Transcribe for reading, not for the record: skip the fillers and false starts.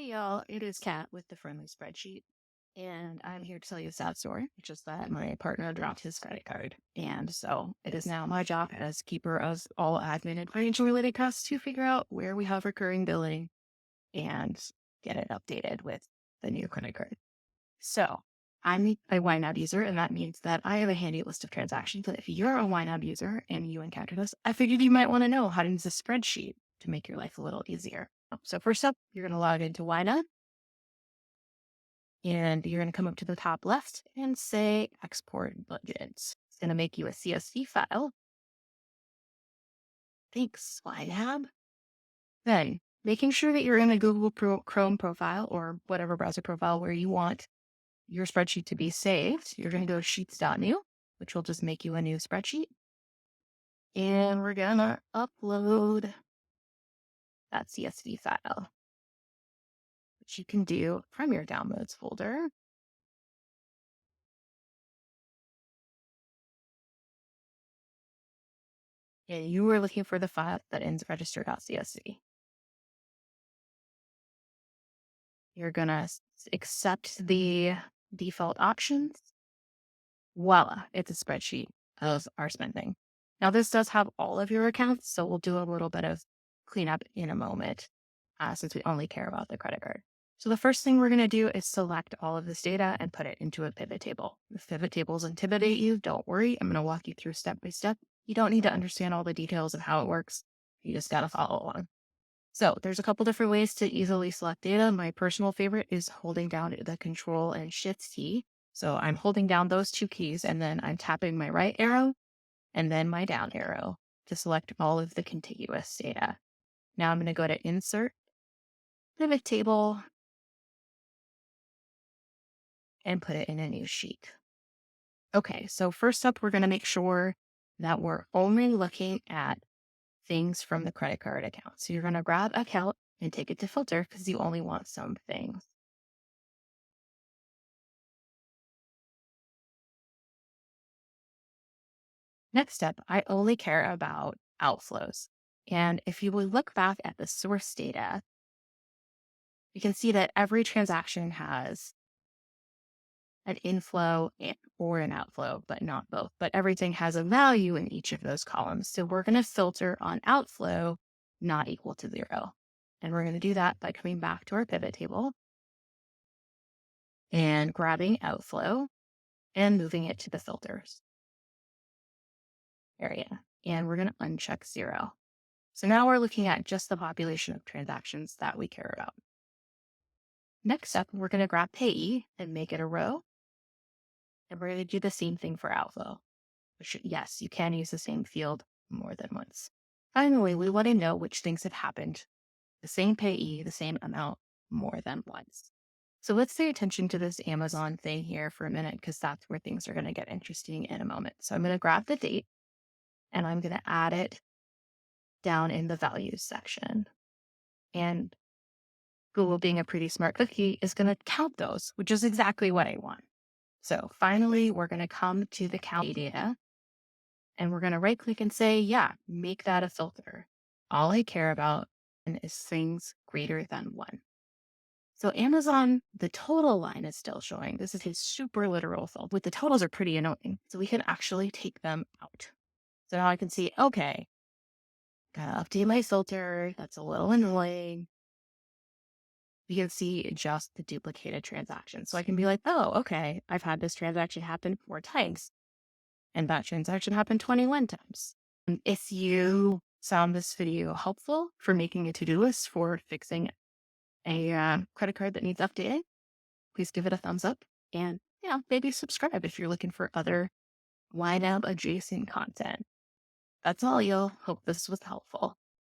Hey y'all, it is Kat with the Friendly Spreadsheet, and I'm here to tell you a sad story, which is that my partner dropped his credit card. And so it is now my job as keeper of all admin and financial related costs to figure out where we have recurring billing and get it updated with the new credit card. So I'm a YNAB user, and that means that I have a handy list of transactions. But if you're a YNAB user and you encounter this, I figured you might want to know how to use a spreadsheet to make your life a little easier. So first up, you're going to log into YNAB and you're going to come up to the top left and say export budgets. It's going to make you a CSV file. Thanks, YNAB. Then making sure that you're in a Google Chrome profile or whatever browser profile where you want your spreadsheet to be saved. You're going to go to sheets.new, which will just make you a new spreadsheet. And we're going to upload that CSV file, which you can do from your downloads folder. And you were looking for the file that ends register.csv. You're going to accept the default options. Voila, it's a spreadsheet of our spending. Now, this does have all of your accounts, so we'll do a little bit of cleanup in a moment since we only care about the credit card. So the first thing we're going to do is select all of this data and put it into a pivot table. If pivot tables intimidate you, don't worry. I'm going to walk you through step by step. You don't need to understand all the details of how it works. You just got to follow along. So there's a couple different ways to easily select data. My personal favorite is holding down the Control and Shift key. So I'm holding down those two keys and then I'm tapping my right arrow and then my down arrow to select all of the contiguous data. Now I'm going to go to Insert, Pivot Table, and put it in a new sheet. Okay, so first up, we're going to make sure that we're only looking at things from the credit card account. So you're going to grab account and take it to filter because you only want some things. Next step, I only care about outflows. And if you would look back at the source data, you can see that every transaction has an inflow or an outflow, but not both. But everything has a value in each of those columns. So we're going to filter on outflow not equal to 0. And we're going to do that by coming back to our pivot table and grabbing outflow and moving it to the filters area. And we're going to uncheck 0. So now we're looking at just the population of transactions that we care about. Next up, we're going to grab payee and make it a row. And we're going to do the same thing for outflow, which, yes, you can use the same field more than once. Finally, we want to know which things have happened, the same payee, the same amount, more than once. So let's pay attention to this Amazon thing here for a minute, because that's where things are going to get interesting in a moment. So I'm going to grab the date and I'm going to add it down in the values section. And Google, being a pretty smart cookie, is going to count those, which is exactly what I want. So finally, we're going to come to the count data and we're going to right click and say, yeah, make that a filter. All I care about is things greater than 1. So Amazon, the total line is still showing. This is his super literal filter. With the totals are pretty annoying. So we can actually take them out. So now I can see, okay, gotta update my filter. That's a little annoying. You can see just the duplicated transactions. So I can be like, oh, okay, I've had this transaction happen 4 times. And that transaction happened 21 times. And if you found this video helpful for making a to-do list for fixing a credit card that needs updating, please give it a thumbs up. And maybe subscribe if you're looking for other YNAB adjacent content. That's all, y'all. Hope this was helpful.